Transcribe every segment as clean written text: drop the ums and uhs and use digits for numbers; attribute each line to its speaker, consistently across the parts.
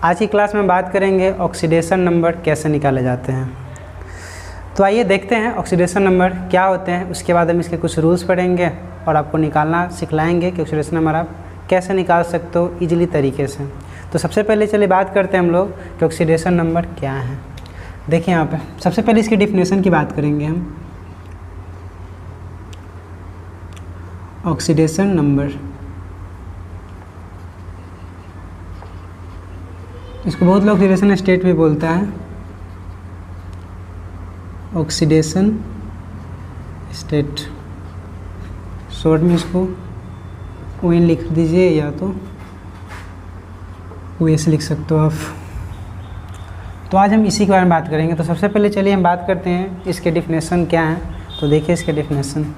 Speaker 1: आज की क्लास में बात करेंगे ऑक्सीडेशन नंबर कैसे निकाले जाते हैं। तो आइए देखते हैं ऑक्सीडेशन नंबर क्या होते हैं, उसके बाद हम इसके कुछ रूल्स पढ़ेंगे और आपको निकालना सिखलाएंगे कि ऑक्सीडेशन नंबर आप कैसे निकाल सकते हो ईजिली तरीके से। तो सबसे पहले चलिए बात करते हैं हम लोग कि ऑक्सीडेशन नंबर क्या है। देखिए यहाँ पे सबसे पहले इसकी डिफिनेशन की बात करेंगे हम। ऑक्सीडेशन नंबर, इसको बहुत लोग ऑक्सीडेशन स्टेट भी बोलता है। ऑक्सीडेशन स्टेट शॉर्ट में इसको ON लिख दीजिए या तो OS लिख सकते हो आप। तो आज हम इसी के बारे में बात करेंगे। तो सबसे पहले चलिए हम बात करते हैं इसके डिफिनेशन क्या है। तो देखिए इसके डिफिनेशन।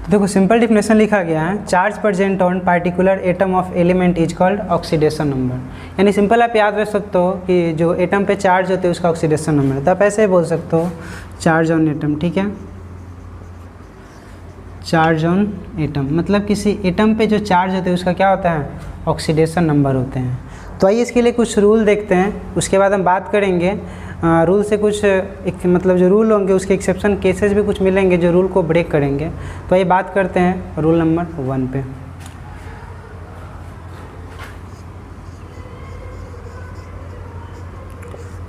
Speaker 1: देखो सिंपल डिफिनेशन लिखा गया है, charge present on particular atom of element is called oxidation number. यानी सिंपल आप याद रख सकते हो कि जो एटम पे चार्ज होते हैं उसका ऑक्सीडेशन नंबर है। तो आप ऐसे ही बोल सकते हो चार्ज ऑन एटम, ठीक है। चार्ज ऑन एटम मतलब किसी एटम पे जो चार्ज होते हैं उसका क्या होता है, ऑक्सीडेशन नंबर होते हैं। तो आइए इसके लिए कुछ रूल देखते हैं, उसके बाद हम बात करेंगे रूल से कुछ मतलब जो रूल होंगे उसके एक्सेप्शन केसेस भी कुछ मिलेंगे जो रूल को ब्रेक करेंगे। तो आइए बात करते हैं रूल नंबर 1 पे।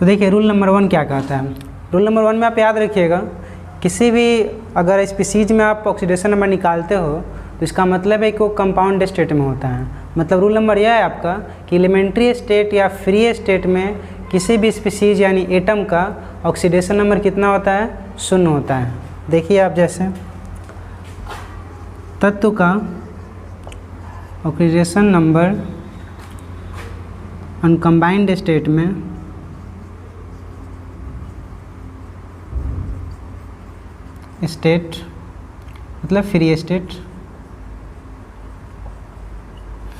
Speaker 1: तो देखिए रूल नंबर 1 क्या कहता है। रूल नंबर 1 में आप याद रखिएगा, किसी भी अगर स्पीसीज में आप ऑक्सीडेशन नंबर निकालते हो तो इसका मतलब है कि वो कंपाउंड स्टेट में होता है। मतलब रूल नंबर यह है आपका कि एलिमेंट्री स्टेट या फ्री स्टेट में किसी भी स्पीसीज यानी एटम का ऑक्सीडेशन नंबर कितना होता है, 0 होता है। देखिए आप जैसे तत्व का ऑक्सीडेशन नंबर अनकम्बाइंड स्टेट में स्टेट मतलब फ्री स्टेट,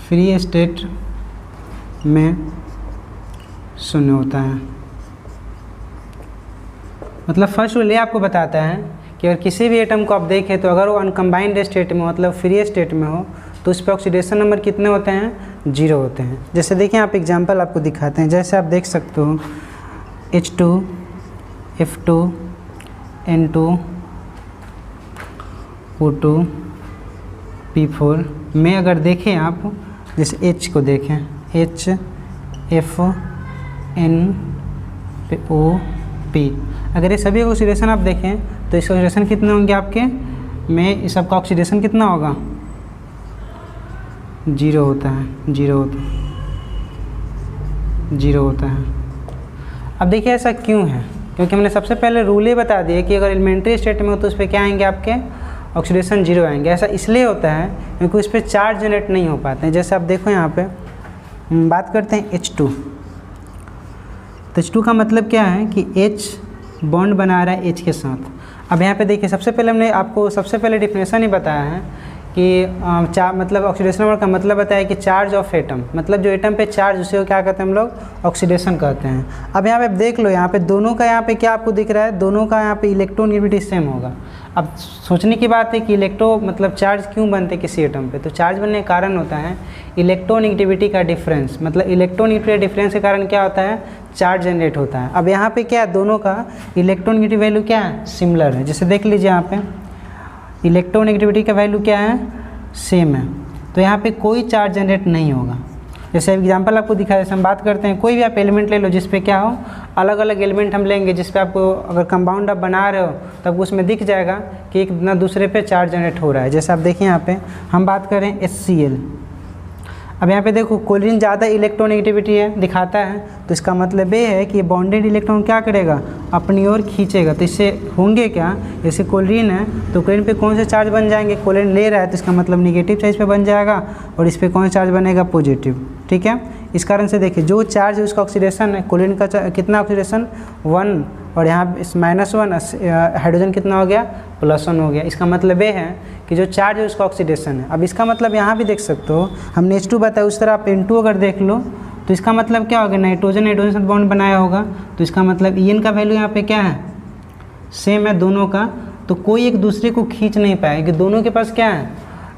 Speaker 1: फ्री स्टेट में 0 होता है। मतलब फर्स्ट रूल ये आपको बताता है कि अगर किसी भी एटम को आप देखें तो अगर वो अनकम्बाइंड स्टेट में मतलब फ्री स्टेट में हो तो उस पर ऑक्सीडेशन नंबर कितने होते हैं, 0 होते हैं। जैसे देखिए आप एग्जांपल आपको दिखाते हैं। जैसे आप देख सकते हो H2 F2 N2 O2 P4 में अगर देखें आप, जैसे H को देखें H F N O P, अगर ये सभी ऑक्सीडेशन आप देखें तो इसके ऑक्सीडेशन कितने होंगे आपके में, इस सबका ऑक्सीडेशन कितना होगा, 0 होता है, 0 होता है। अब देखिए ऐसा क्यों है, क्योंकि हमने सबसे पहले रूल ही बता दिया कि अगर एलिमेंट्री स्टेट में हो तो उस पर क्या आएंगे आपके ऑक्सीडेशन 0 आएंगे। ऐसा इसलिए होता है क्योंकि उस पर चार्ज जनरेट नहीं हो पाते हैं। जैसे आप देखो यहाँ पे बात करते हैं H2। तो H2 का मतलब क्या है कि H बॉन्ड बना रहा है H के साथ। अब यहाँ पे देखिए सबसे पहले हमने आपको सबसे पहले डिफिनेशन ही बताया है कि मतलब ऑक्सीडेशन नंबर का मतलब बताया कि चार्ज ऑफ एटम, मतलब जो एटम पे चार्ज उसे को क्या कहते हैं हम लोग, ऑक्सीडेशन कहते हैं। अब यहाँ पे देख लो, यहाँ पे दोनों का यहाँ पे क्या आपको दिख रहा है, दोनों का यहाँ पे इलेक्ट्रोनेगेटिविटी सेम होगा। अब सोचने की बात है कि इलेक्ट्रो मतलब चार्ज क्यों बनते किसी एटम पे, तो चार्ज बनने का कारण होता है इलेक्ट्रोनेगेटिविटी का डिफरेंस। मतलब इलेक्ट्रोनेगेटिविटी डिफरेंस के कारण क्या होता है, चार्ज जनरेट होता है। अब यहाँ पे क्या है, दोनों का इलेक्ट्रोनेगेटिव वैल्यू क्या है, सिमिलर है। जैसे देख लीजिए यहाँ पे इलेक्ट्रोनेगेटिविटी का वैल्यू क्या है, सेम है, तो यहाँ पे कोई चार्ज जनरेट नहीं होगा। जैसे एग्जांपल आपको दिखा, जैसे हम बात करते हैं कोई भी आप एलिमेंट ले लो जिस पे क्या हो, अलग अलग एलिमेंट हम लेंगे जिस पे आपको अगर कंपाउंड आप बना रहे हो तब उसमें दिख जाएगा कि एक ना दूसरे पे चार्ज जनरेट हो रहा है। जैसे आप देखिए यहाँ पे हम बात करें HCl। अब यहाँ पे देखो क्लोरीन ज़्यादा इलेक्ट्रोनेगेटिविटी है दिखाता है, तो इसका मतलब ये है कि बॉन्डेड इलेक्ट्रॉन क्या करेगा, अपनी ओर खींचेगा। तो इससे होंगे क्या, जैसे क्लोरीन है तो क्लोरीन पे कौन से चार्ज बन जाएंगे, क्लोरीन ले रहा है तो इसका मतलब निगेटिव चार्ज पे बन जाएगा, और इस पर कौन सा चार्ज बनेगा, पॉजिटिव। ठीक है, इस कारण से देखिए जो चार्ज है उसका ऑक्सीडेशन है, क्लोरीन का कितना ऑक्सीडेशन 1, और यहाँ -1, हाइड्रोजन कितना हो गया, +1 हो गया। इसका मतलब ये है कि जो चार्ज है उसका ऑक्सीडेशन है। अब इसका मतलब यहाँ भी देख सकते हो, हमने H2 बताया उस तरह आप N2 अगर देख लो तो इसका मतलब क्या होगा, नाइट्रोजन नाइट्रोजन से बॉन्ड बनाया होगा, तो इसका मतलब En का वैल्यू यहाँ पे क्या है, सेम है दोनों का, तो कोई एक दूसरे को खींच नहीं पाएगा, कि दोनों के पास क्या है,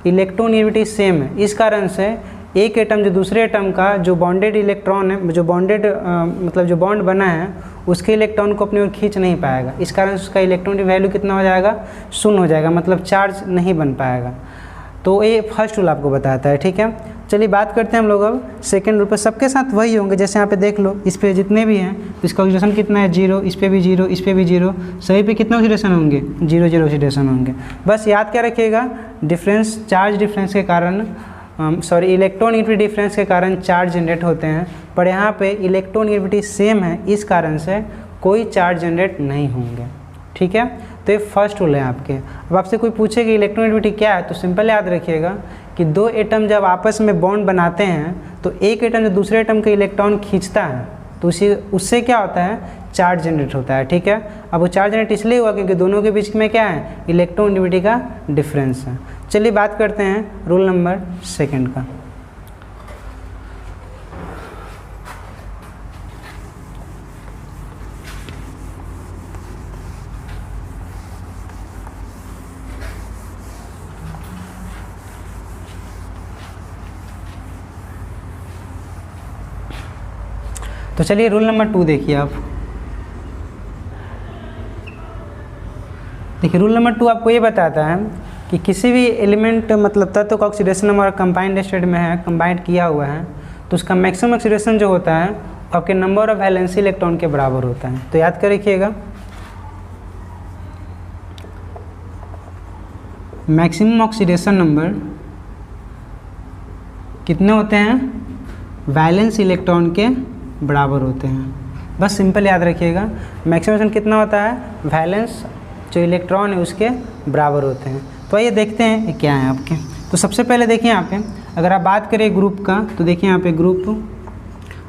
Speaker 1: इलेक्ट्रोनेगेटिविटी सेम है। इस कारण से एक एटम जो दूसरे एटम का जो बॉन्डेड इलेक्ट्रॉन है, जो बॉन्डेड मतलब जो बॉन्ड बना है उसके इलेक्ट्रॉन को अपनी ओर खींच नहीं पाएगा। इस कारण से उसका इलेक्ट्रॉन की वैल्यू कितना हो जाएगा, 0 हो जाएगा, मतलब चार्ज नहीं बन पाएगा। तो ये फर्स्ट रूल आपको बताता है। ठीक है, चलिए बात करते हैं हम लोग अब सेकेंड रूल पर। सबके साथ वही होंगे, जैसे यहाँ पे देख लो, इस पे जितने भी हैं तो इसका ऑक्सीडेशन कितना है, 0, इस पे भी 0, इस पे भी 0, सभी पे कितना ऑक्सीडेशन होंगे, 0 0 ऑक्सीडेशन होंगे। बस याद क्या रखिएगा, डिफरेंस, चार्ज डिफरेंस के कारण इलेक्ट्रोनेगेटिविटी डिफरेंस के कारण चार्ज जनरेट होते हैं, पर यहाँ पे इलेक्ट्रोनेगेटिविटी सेम है, इस कारण से कोई चार्ज जनरेट नहीं होंगे। ठीक है, तो ये फर्स्ट रूल है आपके। अब आपसे कोई पूछे कि इलेक्ट्रोनेगेटिविटी क्या है, तो सिंपल याद रखिएगा कि दो एटम जब आपस में बॉन्ड बनाते हैं तो एक एटम जो दूसरे एटम के इलेक्ट्रॉन खींचता है तो उससे क्या होता है, चार्ज जनरेट होता है। ठीक है, अब वो चार्ज जनरेट इसलिए हुआ क्योंकि दोनों के बीच में क्या है, इलेक्ट्रोनेगेटिविटी का डिफरेंस है। चलिए बात करते हैं रूल नंबर 2 का। तो चलिए रूल नंबर 2 देखिए आप। देखिए रूल नंबर 2 आपको ये बताता है कि किसी भी एलिमेंट मतलब तत्व का ऑक्सीडेशन नंबर कंबाइंड स्टेट में है, कंबाइंड किया हुआ है, तो उसका मैक्सिमम ऑक्सीडेशन जो होता है आपके नंबर ऑफ वैलेंसी इलेक्ट्रॉन के बराबर होता है। तो याद कर रखिएगा, मैक्सिमम ऑक्सीडेशन नंबर कितने होते हैं, वैलेंस इलेक्ट्रॉन के बराबर होते हैं। बस सिंपल याद रखिएगा, मैक्सिमम कितना होता है, वैलेंस जो इलेक्ट्रॉन है उसके बराबर होते हैं। तो आइए देखते हैं ये क्या है आपके। तो सबसे पहले देखिए यहाँ पे, अगर आप बात करें ग्रुप का, तो देखिए यहाँ पे ग्रुप,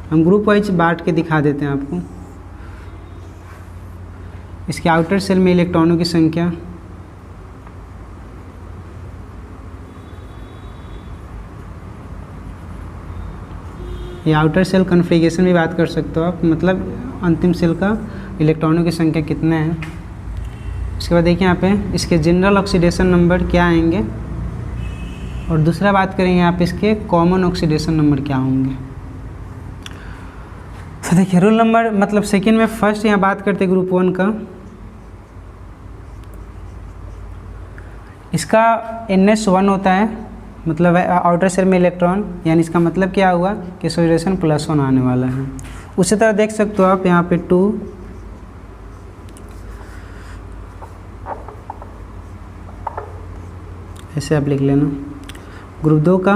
Speaker 1: हम ग्रुप वाइज बांट के दिखा देते हैं आपको। इसके आउटर सेल में इलेक्ट्रॉनों की संख्या, ये आउटर सेल कॉन्फ़िगरेशन भी बात कर सकते हो आप, मतलब अंतिम सेल का इलेक्ट्रॉनों की संख्या कितने हैं। उसके बाद देखिए यहाँ पे इसके जनरल ऑक्सीडेशन नंबर क्या आएंगे, और दूसरा बात करेंगे यहाँ पे इसके कॉमन ऑक्सीडेशन नंबर क्या होंगे। तो देखिए रूल नंबर मतलब सेकेंड में फर्स्ट यहाँ बात करते ग्रुप 1 का, इसका NS1 होता है, मतलब आउटर सेल में इलेक्ट्रॉन, यानी इसका मतलब क्या हुआ कि ऑक्सीडेशन +1 आने वाला है। उसी तरह देख सकते हो आप यहाँ पे 2, ऐसे आप लिख लेना। ग्रुप 2 का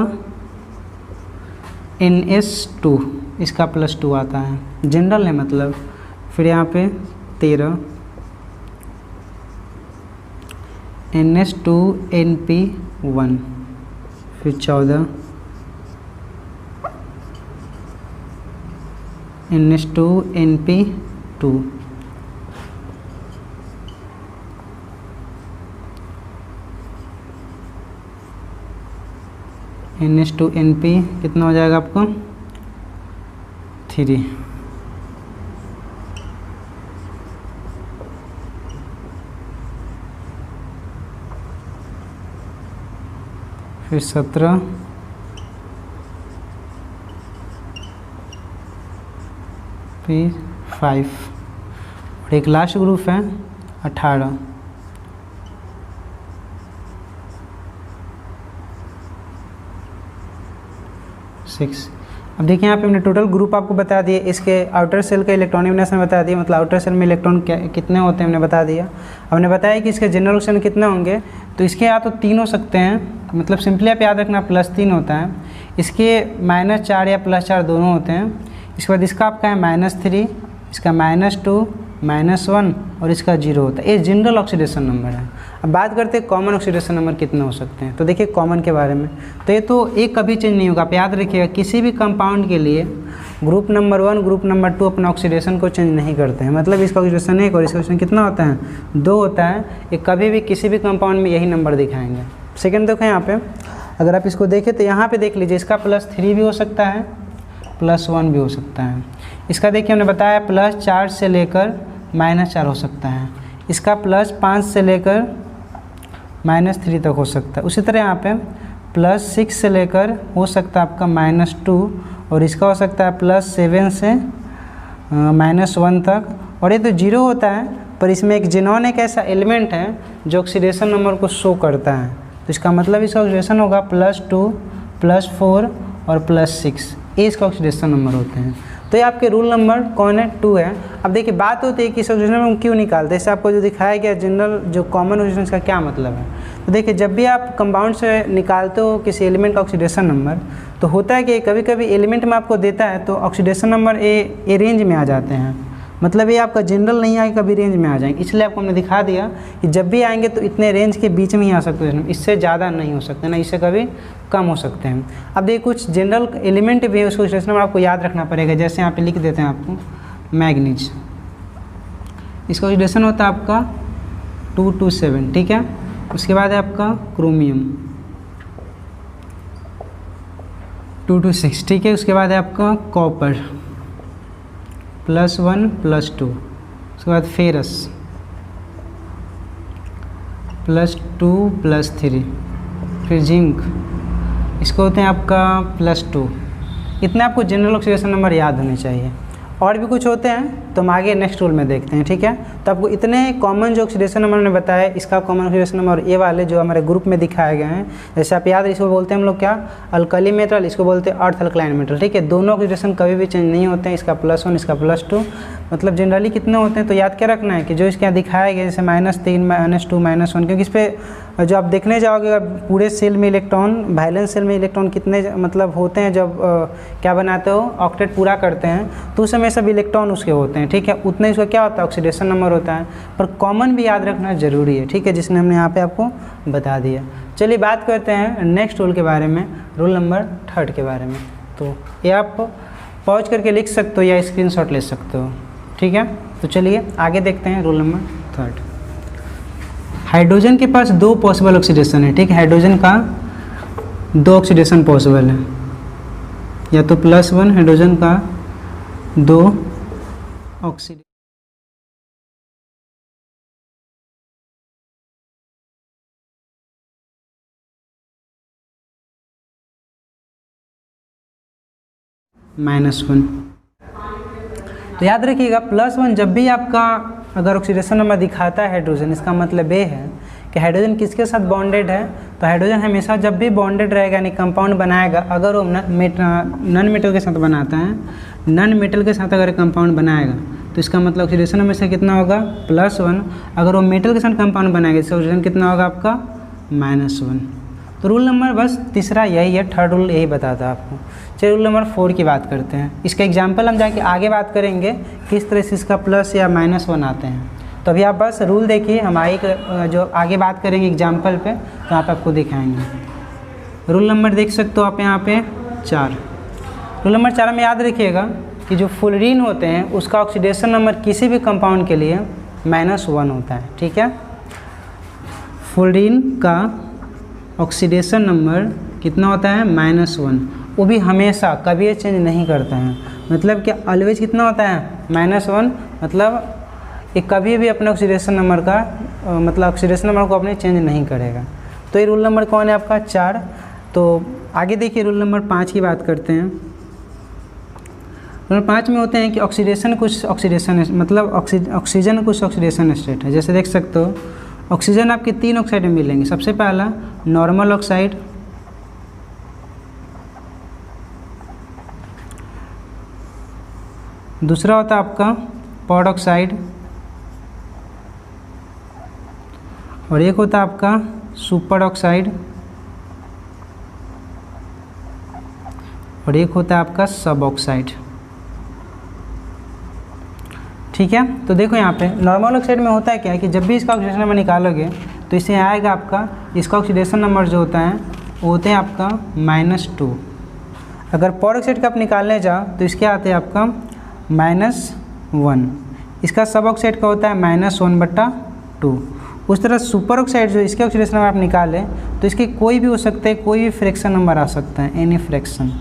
Speaker 1: NS2, इसका +2 आता है, जनरल है मतलब। फिर यहाँ पे 13 NS2 NP1, फिर 14 NS2 NP2, NS2 NP कितना हो जाएगा आपको 3, फिर 17, फिर 5, और एक लास्ट ग्रुप है 18। अब देखिए यहाँ पे हमने टोटल ग्रुप आपको बता दिए, इसके आउटर सेल का इलेक्ट्रॉनिक विन्यास में बता दिया, मतलब आउटर सेल में इलेक्ट्रॉन कितने होते हैं हमने बता दिया। हमने बताया कि इसके जनरल ऑक्सीडेशन कितने होंगे, तो इसके या तो 3 हो सकते हैं, मतलब सिंपली आप याद रखना +3 होता है, इसके -4 या +4 दोनों होते हैं। इसके बाद इसका आपका है -3, इसका -2, -1 और इसका 0 होता है। ये जनरल ऑक्सीडेशन नंबर है। अब बात करते हैं कॉमन ऑक्सीडेशन नंबर कितने हो सकते हैं। तो देखिए कॉमन के बारे में, तो ये तो एक कभी चेंज नहीं होगा। आप याद रखिएगा किसी भी कंपाउंड के लिए ग्रुप नंबर 1 ग्रुप नंबर 2 अपना ऑक्सीडेशन को चेंज नहीं करते हैं। मतलब इसका ऑक्सीडेशन 1 और इसका ऑक्सीडेशन कितना होता है, 2 होता है। ये कभी भी किसी भी कंपाउंड में यही नंबर दिखाएंगे। सेकेंड देखो यहाँ पे, अगर आप इसको देखें तो यहाँ पे देख लीजिए इसका +3 भी हो सकता है, +1 भी हो सकता है। इसका देखिए हमने बताया +4 से लेकर -4 हो सकता है। इसका +5 से लेकर -3 तक हो सकता है। उसी तरह यहाँ पे +6 से लेकर हो सकता है आपका -2 और इसका हो सकता है +7 से -1 तक। और ये तो 0 होता है, पर इसमें एक ज़ेनॉन एक ऐसा एलिमेंट है जो ऑक्सीडेशन नंबर को शो करता है। तो इसका मतलब इसका ऑक्सीडेशन होगा +2, +4 और +6। ये इसका ऑक्सीडेशन नंबर होते हैं। तो ये आपके रूल नंबर कौन है, 2 है। अब देखिए बात होती है कि इस ऑक्सीडेशन नंबर क्यों निकालते हैं। इससे आपको जो दिखाया गया जनरल जो कॉमन ऑक्सीडेशन का क्या मतलब है। तो देखिए जब भी आप कंपाउंड से निकालते हो किसी एलिमेंट का ऑक्सीडेशन नंबर, तो होता है कि कभी कभी एलिमेंट में आपको देता है तो ऑक्सीडेशन नंबर ए रेंज में आ जाते हैं। मतलब ये आपका जनरल नहीं आएगा, कभी रेंज में आ जाएंगे। इसलिए आपको हमने दिखा दिया कि जब भी आएंगे तो इतने रेंज के बीच में ही आ सकते हैं, इससे ज़्यादा नहीं हो सकते ना, इससे कभी कम हो सकते हैं। अब देखिए कुछ जनरल एलिमेंट भी है, उसको ऑक्सीडेशन नंबर आपको याद रखना पड़ेगा। जैसे यहाँ पे लिख देते हैं आपको मैग्नीज, इसका ऑक्सीडेशन होता है आपका 227, ठीक है। उसके बाद है आपका क्रोमियम 226, ठीक है। उसके बाद है आपका कॉपर +1 +2। उसके बाद फेरस +2 +3, फिर जिंक, इसको होते हैं आपका +2। इतने आपको जनरल ऑक्सीडेशन नंबर याद होने चाहिए। और भी कुछ होते हैं तो हम आगे नेक्स्ट रूल में देखते हैं, ठीक है। तो आपको इतने कॉमन जो ऑक्सीडेशन नंबर ने बताया, इसका कॉमन ऑक्सीडेशन नंबर और ये वाले जो हमारे ग्रुप में दिखाए गए हैं, जैसे आप याद, इसको बोलते हैं हम लोग क्या, अल्कली मेटल, इसको बोलते हैं अर्थ अल्कलाइन मेटल, ठीक है। दोनों ऑक्सीडेशन कभी भी चेंज नहीं होते हैं। इसका +1 इसका +2, मतलब जनरली कितने होते हैं तो याद क्या रखना है कि जो इसके यहाँ दिखाया गया जैसे -3 -2 -1, क्योंकि इस पर जो आप देखने जाओगे पूरे सेल में इलेक्ट्रॉन, वैलेंस सेल में इलेक्ट्रॉन कितने मतलब होते हैं जब क्या बनाते हो, ऑक्टेट पूरा करते हैं, तो उस समय सब इलेक्ट्रॉन उसके होते हैं, ठीक है। उतना इसका क्या होता है, ऑक्सीडेशन नंबर होता है। पर कॉमन भी याद रखना ज़रूरी है, ठीक है, जिसने हमने यहाँ पे आपको बता दिया। चलिए बात करते हैं नेक्स्ट रूल के बारे में, रूल नंबर 3 के बारे में। तो ये आप पॉज करके लिख सकते हो या स्क्रीनशॉट ले सकते हो, ठीक है। तो चलिए आगे देखते हैं रूल नंबर 3। हाइड्रोजन के पास 2 पॉसिबल ऑक्सीडेशन है, ठीक है। हाइड्रोजन का 2 ऑक्सीडेशन पॉसिबल है, या तो +1 हाइड्रोजन का 2 ऑक्सीडेशन -1। तो याद रखिएगा +1 जब भी आपका अगर ऑक्सीडेशन नंबर दिखाता है हाइड्रोजन, इसका मतलब ये है कि हाइड्रोजन किसके साथ बॉन्डेड है। तो हाइड्रोजन हमेशा जब भी बॉन्डेड रहेगा यानी कंपाउंड बनाएगा, अगर वो नॉन मेटल के साथ बनाता है, नॉन मेटल के साथ अगर कंपाउंड बनाएगा तो इसका मतलब ऑक्सीडेशन नंबर से कितना होगा, +1। अगर वो मेटल के साथ कंपाउंड बनाएगा इसका ऑक्सीडेशन कितना होगा आपका, -1। तो रूल नंबर बस तीसरा यही है, 3rd रूल यही बताता है आपको। चलिए रूल नंबर 4 की बात करते हैं। इसका एग्जाम्पल हम जाके आगे बात करेंगे किस तरह से इसका प्लस या -1 आते हैं। तो अभी आप बस रूल देखिए, हम आगे जो आगे बात करेंगे एग्जाम्पल पे तो आप आपको दिखाएंगे। रूल नंबर देख सकते हो आप यहाँ पे 4। रूल नंबर 4 में याद रखिएगा कि जो फ्लोरीन होते हैं उसका ऑक्सीडेशन नंबर किसी भी कंपाउंड के लिए -1 होता है, ठीक है। फ्लोरीन का ऑक्सीडेशन नंबर कितना होता है, -1। वो भी हमेशा कभी ये चेंज नहीं करता है। मतलब कि ऑलवेज कितना होता है, -1। मतलब ये कभी भी अपने ऑक्सीडेशन नंबर का मतलब ऑक्सीडेशन नंबर को अपने चेंज नहीं करेगा। तो ये रूल नंबर कौन है आपका, 4। तो आगे देखिए रूल नंबर 5 की बात करते हैं। रूल 5 में होते हैं कि ऑक्सीडेशन कुछ ऑक्सीडेशन मतलब ऑक्सीजन कुछ ऑक्सीडेशन स्टेट है। जैसे देख सकते हो ऑक्सीजन आपके 3 ऑक्साइड में मिलेंगे। सबसे पहला नॉर्मल ऑक्साइड, दूसरा होता है आपका पॉड ऑक्साइड, और एक होता है आपका सुपर ऑक्साइड, और एक होता है आपका सब ऑक्साइड। ठीक है, तो देखो यहाँ पे नॉर्मल ऑक्साइड में होता है क्या है कि जब भी इसका ऑक्सीडेशन नंबर निकालोगे तो इससे आएगा आपका, इसका ऑक्सीडेशन नंबर जो होता है वो होते हैं आपका -2। अगर पर ऑक्साइड का आप निकालने जाओ तो इसके आते हैं आपका -1। इसका सब ऑक्साइड का होता है -1/2। उस तरह सुपर ऑक्साइड जो इसके ऑक्सीडेशन नंबर आप निकालें तो इसके कोई भी हो सकते हैं, कोई भी फ्रैक्शन नंबर आ सकता है, एनी फ्रैक्शन,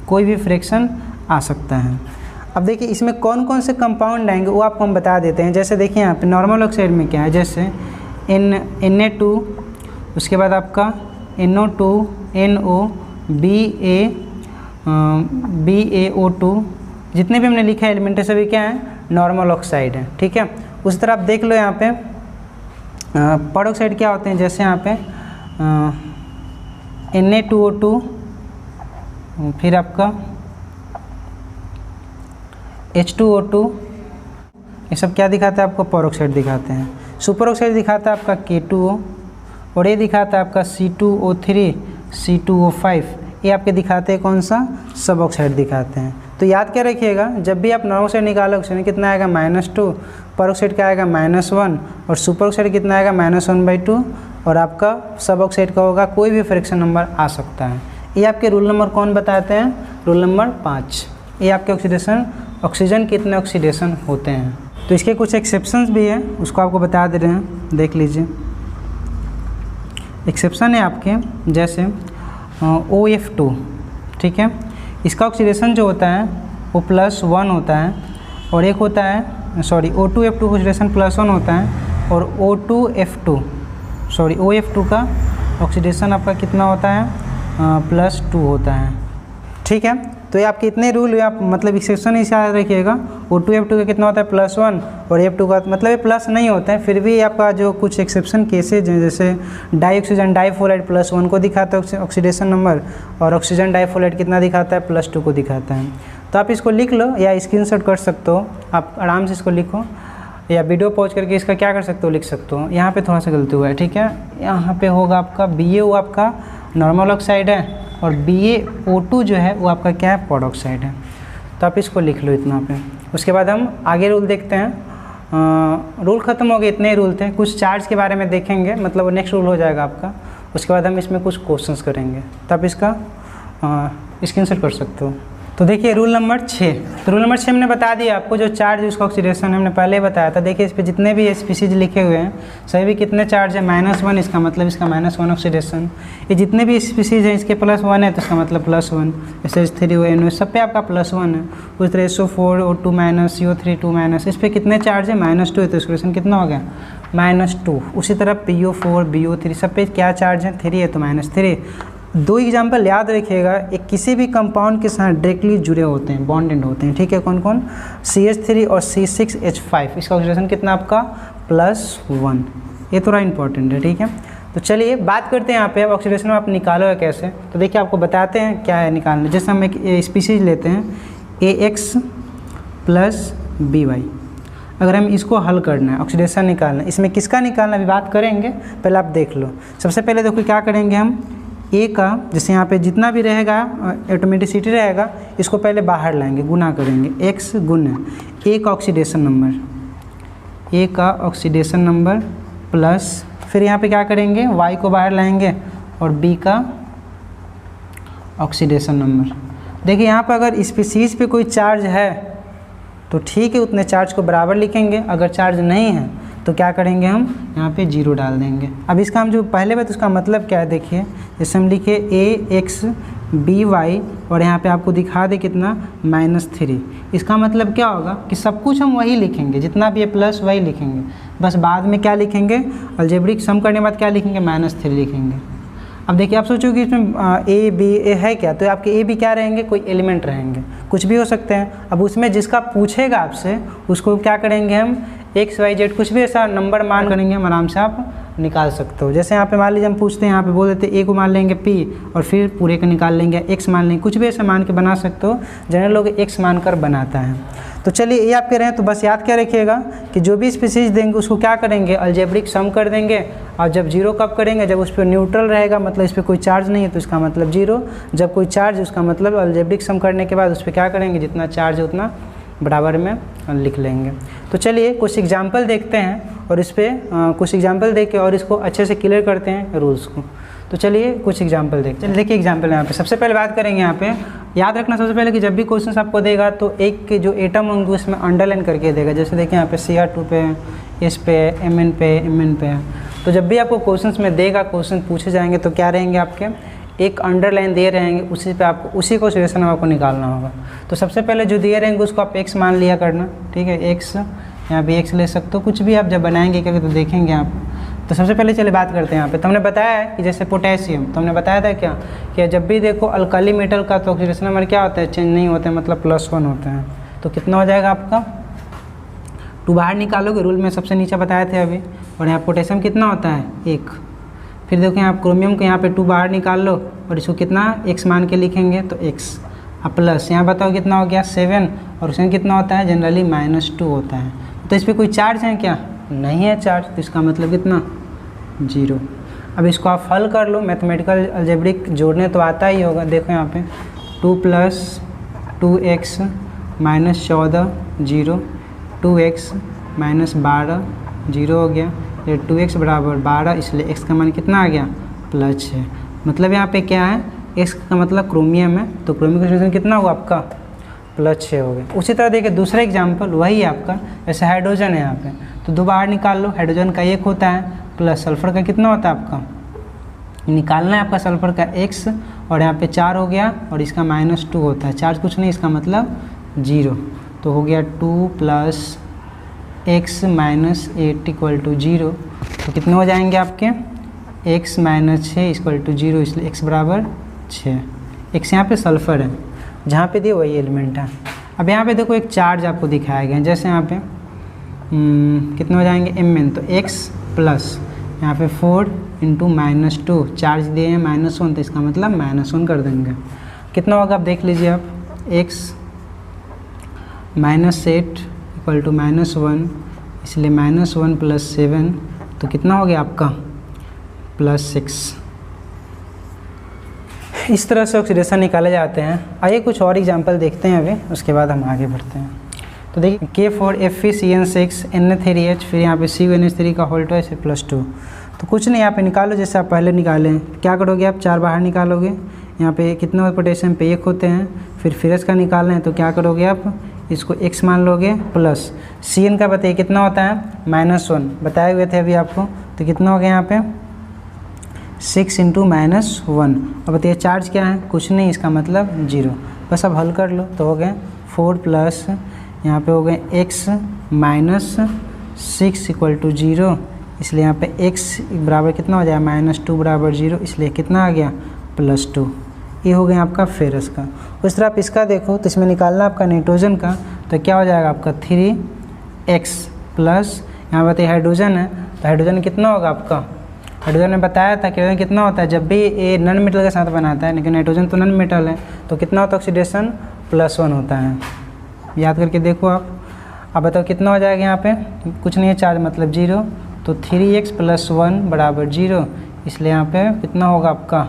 Speaker 1: कोई भी फ्रैक्शन आ सकता है। अब देखिए इसमें कौन कौन से कंपाउंड आएंगे वो आपको हम बता देते हैं। जैसे देखिए यहाँ पे नॉर्मल ऑक्साइड में क्या है, जैसे Na2, उसके बाद आपका NO2, NO, BaO2, जितने भी हमने लिखा है एलिमेंट सभी क्या है, नॉर्मल ऑक्साइड है। ठीक है, उस तरह आप देख लो यहाँ पे पर ऑक्साइड क्या होते हैं, जैसे यहाँ पे Na2O2, फिर आपका H2O2, ये सब क्या दिखाता है आपको, पर ऑक्साइड दिखाते हैं। सुपर ऑक्साइड दिखाता है आपका K2O, और ये दिखाता है आपका C2O3, C2O5, ये आपके दिखाते हैं कौन सा, सब ऑक्साइड दिखाते हैं। तो याद क्या रखिएगा, जब भी आप नॉर्मल ऑक्साइड निकालोगे उसमें कितना आएगा, -2, पर ऑक्साइड का आएगा -1, और सुपर ऑक्साइड कितना आएगा, -1/2, और आपका सब ऑक्साइड का होगा कोई भी फ्रैक्शन नंबर आ सकता है। ये आपके रूल नंबर कौन बताते हैं, रूल नंबर 5। ये आपके ऑक्सीजन कितने ऑक्सीडेशन होते हैं। तो इसके कुछ एक्सेप्शंस भी हैं, उसको आपको बता दे रहे हैं, देख लीजिए। एक्सेप्शन है आपके, जैसे OF2, ठीक है, इसका ऑक्सीडेशन जो होता है वो +1 होता है, और एक होता है O2F2 ऑक्सीडेशन +1 होता है, और OF2 का ऑक्सीडेशन आपका कितना होता है, +2 होता है। ठीक है, तो ये आपके इतने रूल हुए, आप मतलब एक्सेप्शन इसे याद रखिएगा। O2F2 का कितना होता है, +1, और F2 का मतलब ये प्लस नहीं होता है, फिर भी आपका जो कुछ एक्सेप्शन केसेज हैं, जैसे डाइऑक्सीजन डाइफोलाइट +1 को दिखाता है ऑक्सीडेशन नंबर, और ऑक्सीजन डाइफोलाइट कितना दिखाता है, +2 को दिखाता है। तो आप इसको लिख लो या स्क्रीनशॉट कर सकते हो, आप आराम से इसको लिखो, या वीडियो पॉज करके इसका क्या कर सकते हो, लिख सकते हो। यहाँ पे थोड़ा सा गलती हुआ है, ठीक है, यहाँ पे होगा आपका BaO आपका नॉर्मल ऑक्साइड है, और BaO2 जो है वो आपका क्या है, पर ऑक्साइड है। तो आप इसको लिख लो इतना पे। उसके बाद हम आगे रूल देखते हैं। रूल ख़त्म हो गए, इतने ही रूल थे। कुछ चार्ज के बारे में देखेंगे, मतलब वो नेक्स्ट रूल हो जाएगा आपका। उसके बाद हम इसमें कुछ क्वेश्चंस करेंगे, तो आप इसका स्क्रीनशॉट कर सकते हो। तो देखिए रूल नंबर 6। तो रूल नंबर 6 हमने बता दिया आपको, जो चार्ज उसका ऑक्सीडेशन हमने पहले ही बताया था। देखिए इस पर जितने भी स्पीसीज लिखे हुए हैं सभी भी कितने चार्ज है, -1, इसका मतलब इसका -1 ऑक्सीडेशन। ये जितने भी स्पीसीज हैं इसके +1 है तो इसका मतलब +1। SH3 NO सब पे आपका +1 है। उस तरह SO4 O2-, CO3 2-, इस पर कितने चार्ज है, -2 है, तो ऑक्सीडेशन कितना हो गया, -2। उसी तरह PO4 BO3 सब पे क्या चार्ज है, 3 है, तो -3। 2 एग्जाम्पल याद रखिएगा, एक किसी भी कंपाउंड के साथ डायरेक्टली जुड़े होते हैं, बॉन्डेड होते हैं। ठीक है, कौन कौन, CH3 और C6H5, इसका ऑक्सीडेशन कितना आपका, +1। ये थोड़ा इंपॉर्टेंट है। ठीक है, तो चलिए बात करते हैं यहाँ पे अब ऑक्सीडेशन आप निकालोगे कैसे। तो देखिए आपको बताते हैं क्या है निकालना। जैसे हम एक स्पीसीज लेते हैं AX + BY, अगर हम इसको हल करना है, ऑक्सीडेशन निकालना है, इसमें किसका निकालना अभी बात करेंगे, पहले आप देख लो। सबसे पहले देखो क्या करेंगे हम, A का जैसे यहाँ पे जितना भी रहेगा ऑटोमेटिसिटी रहेगा, इसको पहले बाहर लाएंगे, गुना करेंगे, X गुना A का ऑक्सीडेशन नंबर प्लस, फिर यहाँ पे क्या करेंगे, Y को बाहर लाएंगे और B का ऑक्सीडेशन नंबर। देखिए यहाँ पर अगर स्पीसीज पे कोई चार्ज है तो ठीक है, उतने चार्ज को बराबर लिखेंगे। अगर चार्ज नहीं है तो क्या करेंगे, हम यहाँ पे 0 डाल देंगे। अब इसका हम जो पहले बात, उसका मतलब क्या है, देखिए जैसे हम लिखे AX BY और यहाँ पे आपको दिखा दे कितना, -3। इसका मतलब क्या होगा कि सब कुछ हम वही लिखेंगे, जितना भी है प्लस वही लिखेंगे, बस बाद में क्या लिखेंगे, अलजेब्रिक सम करने के बाद क्या लिखेंगे, -3 लिखेंगे। अब देखिए आप सोचो कि इसमें A B A है क्या, तो आपके A B क्या रहेंगे, कोई एलिमेंट रहेंगे, कुछ भी हो सकते हैं। अब उसमें जिसका पूछेगा आपसे उसको क्या करेंगे, हम X Y Z कुछ भी ऐसा नंबर मान करेंगे, हम आराम से आप निकाल सकते हो। जैसे यहाँ पे मान लीजिए हम पूछते हैं, यहाँ पे बोल देते A को मान लेंगे P और फिर पूरे का निकाल लेंगे, X मान लेंगे, कुछ भी ऐसा मान के बना सकते हो। जनरल लोग X मान कर बनाता है। तो चलिए ये आप कह रहे हैं, तो बस याद क्या रखिएगा कि जो भी स्पीसीज देंगे उसको क्या करेंगे, अलजेब्रिक सम कर देंगे। और जब जीरो कब करेंगे, जब उस पर न्यूट्रल रहेगा, मतलब इस पर कोई चार्ज नहीं है तो इसका मतलब जीरो। जब कोई चार्ज है उसका मतलब अलजेब्रिक सम करने के बाद उस पर क्या करेंगे, जितना चार्ज है उतना बराबर में लिख लेंगे। तो चलिए कुछ एग्जाम्पल देखते हैं और इस पर कुछ एग्जाम्पल देख के और इसको अच्छे से क्लियर करते हैं रूल्स को। तो चलिए कुछ एग्जाम्पल देखते हैं। चलिए देखिए एग्जाम्पल यहाँ पे सबसे पहले बात करेंगे। यहाँ पे याद रखना सबसे पहले कि जब भी क्वेश्चन आपको देगा तो एक के जो एटम होंगे उसमें अंडरलाइन करके देगा। जैसे देखिए यहाँ पे Cr2 पे, S पे, Mn पे, Mn पे। तो जब भी आपको क्वेश्चन में देगा, क्वेश्चन पूछे जाएंगे तो क्या रहेंगे आपके, एक अंडरलाइन दे रहेंगे, उसी पे आपको उसी को सिचुएशन में आपको निकालना होगा। तो सबसे पहले जो दिए रहेंगे उसको आप x मान लिया करना, ठीक है। x यहाँ भी x ले सकते हो, कुछ भी आप जब बनाएंगे क्या तो देखेंगे आप। तो सबसे पहले चलिए बात करते हैं यहाँ पे। तो हमने बताया है कि जैसे पोटेशियम, तो हमने बताया था क्या कि जब भी देखो अल्काली मेटल का तो ऑक्सीडेशन नंबर क्या होता है, चेंज नहीं होता है, मतलब +1 होता है। तो कितना हो जाएगा आपका, 2 बाहर निकालोगे, रूल में सबसे नीचे बताए थे अभी। और यहाँ पोटेशियम कितना होता है, 1। फिर देखो यहाँ क्रोमियम को यहाँ पे 2 बाहर निकाल लो और इसको कितना x मान के लिखेंगे तो x। अब प्लस यहाँ बताओ कितना हो गया 7, और उसमें कितना होता है जनरली -2 होता है। तो इस पर कोई चार्ज है क्या, नहीं है चार्ज, तो इसका मतलब कितना 0। अब इसको आप हल कर लो, मैथमेटिकल अलजेब्रिक जोड़ने तो आता ही होगा। देखो यहाँ पे 2 + 2x -14 0, 2x -12 0 हो गया। ये 2x बराबर 12, इसलिए x का मान कितना आ गया +6। मतलब यहाँ पे क्या है, x का मतलब क्रोमियम है, तो क्रोमियम का सिचुएशन कितना हुआ आपका +6 हो गया। उसी तरह देखिए दूसरा एग्जाम्पल वही है आपका, जैसे हाइड्रोजन है यहाँ पे, तो 2 बाहर निकाल लो। हाइड्रोजन का 1 होता है, प्लस सल्फर का कितना होता है आपका, निकालना है आपका सल्फर का x, और यहाँ पे 4 हो गया और इसका -2 होता है। चार्ज कुछ नहीं, इसका मतलब 0। तो हो गया 2 + x - 8 = 0। तो कितने हो जाएंगे आपके, x - 6 = 0, इसलिए x बराबर 6। x यहाँ पे सल्फर है, जहाँ पे दिए वही एलिमेंट है। अब यहाँ पे देखो एक चार्ज आपको दिखाया गया है, जैसे यहाँ पे कितने हो जाएंगे Mn, तो x प्लस यहाँ पे 4 × -2, चार्ज दिए हैं -1, तो इसका मतलब -1 कर देंगे। कितना होगा आप देख लीजिए आप, x -8 = -1, इसलिए -1 + 7, तो कितना हो गया आपका +6। इस तरह से ऑक्सीडेशन निकाले जाते हैं। आइए कुछ और एग्जांपल देखते हैं अभी, उसके बाद हम आगे बढ़ते हैं। तो देखिए K4FeCN6 Na3H, फिर यहाँ पे CuNH3 का होल ट्वाइस +2। तो कुछ नहीं, यहाँ पे निकालो जैसे आप पहले निकाले हैं। क्या करोगे आप, 4 बाहर निकालोगे, यहाँ पे कितने पोटेशियम पे 1 होते हैं। फिर फेरस का निकालना है तो क्या करोगे आप, इसको x मान लोगे, प्लस Cn का बताइए कितना होता है -1, बताए हुए थे अभी आपको। तो कितना हो गया यहाँ पे 6 × -1। अब बताइए चार्ज क्या है, कुछ नहीं, इसका मतलब 0। बस अब हल कर लो, तो हो गए 4 प्लस यहाँ पे हो गए x - 6 = 0, इसलिए यहाँ पे x बराबर कितना हो जाए -2 बराबर 0, इसलिए कितना आ गया +2। ये हो गया आपका फेरस का। उस तरह आप इसका देखो तो इसमें निकालना आपका नाइट्रोजन का, तो क्या हो जाएगा आपका 3x प्लस यहाँ बताइए हाइड्रोजन है, तो हाइड्रोजन कितना होगा आपका, हाइड्रोजन ने बताया था कि कितना होता है जब भी ये नॉन मेटल के साथ बनाता है, लेकिन नाइट्रोजन तो नॉन मेटल है, तो कितना होता है ऑक्सीडेशन +1 होता है। याद करके देखो आप। अब बताओ कितना हो जाएगा, यहाँ पे कुछ नहीं है चार्ज मतलब 0, तो 3x + 1 बराबर 0, इसलिए यहाँ पे कितना होगा आपका,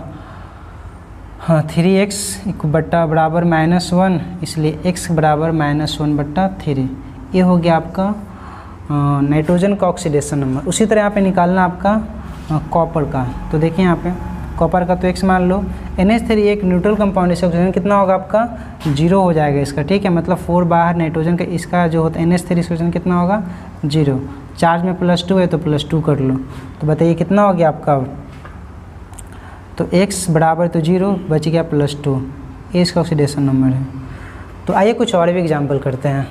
Speaker 1: हाँ 3x बराबर -1, इसलिए x बराबर -1/3। ये हो गया आपका नाइट्रोजन का ऑक्सीडेशन नंबर। उसी तरह यहाँ पे निकालना आपका कॉपर का। तो देखिए यहाँ पे कॉपर का तो x मान लो, NH3 एक न्यूट्रल कंपाउंड, इसका ऑक्सीजन कितना होगा आपका 0 हो जाएगा इसका, ठीक है। मतलब 4 बाहर नाइट्रोजन का, इसका जो होता है NH3 ऑक्सीजन कितना होगा 0। चार्ज में +2 है तो +2 कर लो, तो बताइए कितना हो गया आपका, तो x बराबर तो 0 बच गया +2, ये इसका ऑक्सीडेशन नंबर है। तो आइए कुछ और भी एग्जाम्पल करते हैं।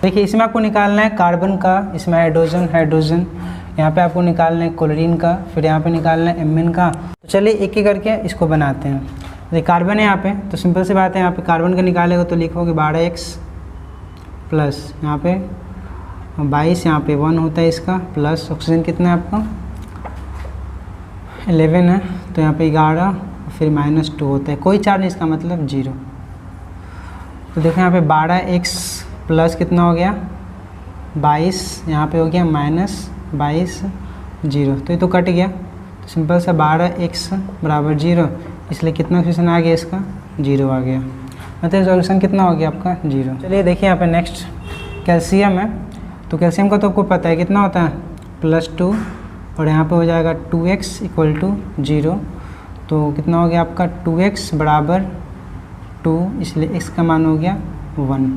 Speaker 1: देखिए इसमें आपको निकालना है कार्बन का, इसमें हाइड्रोजन, यहाँ पे आपको निकालना है क्लोरीन का, फिर यहाँ पे निकालना है Mn का। तो चलिए एक एक करके इसको बनाते हैं। देखिए कार्बन है यहाँ पे, तो सिंपल सी बात है, यहाँ पे कार्बन का निकालेगा तो लिखोगे 12x प्लस यहाँ पे 22, यहाँ पे 1 होता है इसका, प्लस ऑक्सीजन कितना है आपका 11 है, तो यहाँ पे 11, फिर -2 होता है, कोई चार्ज नहीं, इसका मतलब 0। तो देखो यहाँ पे 12x प्लस कितना हो गया 22, यहाँ पे हो गया -22 0, तो ये तो कट गया। तो सिंपल सा 12x बराबर 0, इसलिए कितना क्वेश्चन आ गया इसका 0 आ गया, मतलब सॉल्यूशन कितना हो गया आपका 0। चलिए देखिए यहाँ पे नेक्स्ट कैल्शियम है। तो कैल्शियम का तो आपको पता है कितना होता है +2, और यहाँ पे हो जाएगा 2x = 0। तो कितना हो गया आपका 2x बराबर 2, इसलिए x का मान हो गया 1।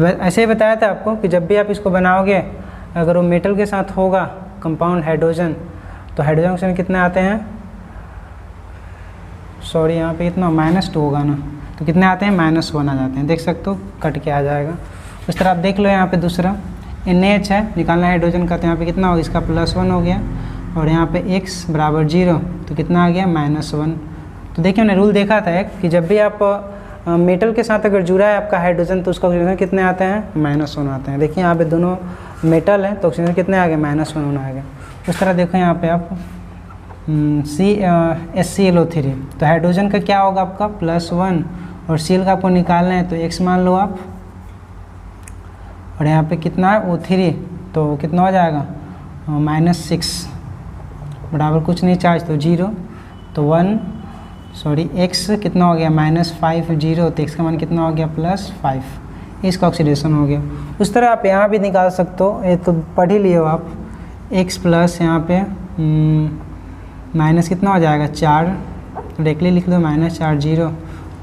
Speaker 1: ऐसे ही बताया था आपको कि जब भी आप इसको बनाओगे, अगर वो मेटल के साथ होगा कंपाउंड हाइड्रोजन, तो हाइड्रोजन ऑक्सीजन कितने आते हैं, सॉरी यहाँ पे इतना -2 होगा ना, तो कितने आते हैं -1 आ जाते हैं। देख सकते हो कट के आ जाएगा। उस तरह आप देख लो यहाँ पे दूसरा NaH है, निकालना हाइड्रोजन का, तो यहाँ पे कितना होगा इसका +1 हो गया, और यहाँ पे x बराबर 0, तो कितना आ गया -1। तो देखिए हमने रूल देखा था एक कि जब भी आप मेटल के साथ अगर जुड़ा है आपका हाइड्रोजन, तो उसका ऑक्सीजन कितने आते हैं -1 आते हैं। देखिए यहाँ पे दोनों मेटल है, तो ऑक्सीजन कितने आ गए -1 आ गए। उस तरह देखो यहाँ पे आप HClO3, तो हाइड्रोजन का क्या होगा आपका +1, और Cl का आपको निकालना है, तो x मान लो आप, और यहाँ पे कितना है O3, तो कितना हो जाएगा -6 बराबर कुछ नहीं चार्ज, तो 0, तो 1 सॉरी x कितना हो गया -5 0, तो x का मान कितना हो गया +5, इसका ऑक्सीडेशन हो गया। उस तरह आप यहाँ भी निकाल सकते हो, ये तो पढ़ ही लिए हो आप, x प्लस यहाँ पे माइनस कितना हो जाएगा 4, तो डायरेक्टली लिख दो -4 0,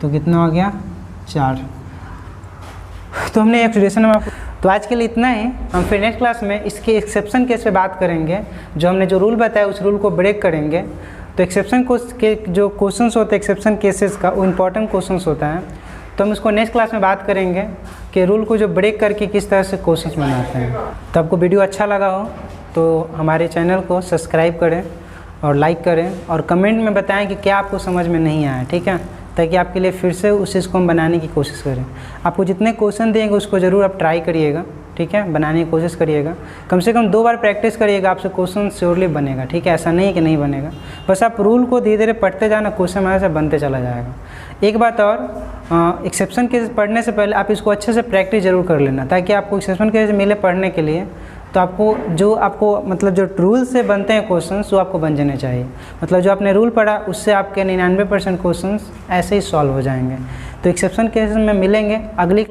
Speaker 1: तो कितना हो गया 4। तो हमने ऑक्सीडेशन में आपको, तो आज के लिए इतना ही। हम फिर नेक्स्ट क्लास में इसके एक्सेप्शन केस पे बात करेंगे, जो हमने जो रूल बताया उस रूल को ब्रेक करेंगे। तो एक्सेप्शन के जो क्वेश्चंस होते हैं एक्सेप्शन केसेस का, वो इंपॉर्टेंट क्वेश्चंस होता है, तो हम उसको नेक्स्ट क्लास में बात करेंगे कि रूल को जो ब्रेक करके किस तरह से क्वेश्चंस बनाते हैं। तो आपको वीडियो अच्छा लगा हो तो हमारे चैनल को सब्सक्राइब करें और लाइक करें, और कमेंट में बताएं कि क्या आपको समझ में नहीं आया, ठीक है, ताकि आपके लिए फिर से उस चीज़ को हम बनाने की कोशिश करें। आपको जितने क्वेश्चन देंगे उसको ज़रूर आप ट्राई करिएगा, ठीक है, बनाने की कोशिश करिएगा। कम से कम 2 बार प्रैक्टिस करिएगा, आपसे क्वेश्चन श्योरली बनेगा, ठीक है, ऐसा नहीं है कि नहीं बनेगा। बस आप रूल को धीरे धीरे पढ़ते जाना, क्वेश्चन हमारे से बनते चला जाएगा। एक बात और, एक्सेप्शन केस पढ़ने से पहले आप इसको अच्छे से प्रैक्टिस जरूर कर लेना, ताकि आपको एक्सेप्शन केस मिले पढ़ने के लिए, तो आपको मतलब जो रूल से बनते हैं क्वेश्चंस वो आपको बन जाने चाहिए। मतलब जो आपने रूल पढ़ा उससे आपके 99% क्वेश्चंस ऐसे ही सॉल्व हो जाएंगे। तो एक्सेप्शन केस में मिलेंगे अगली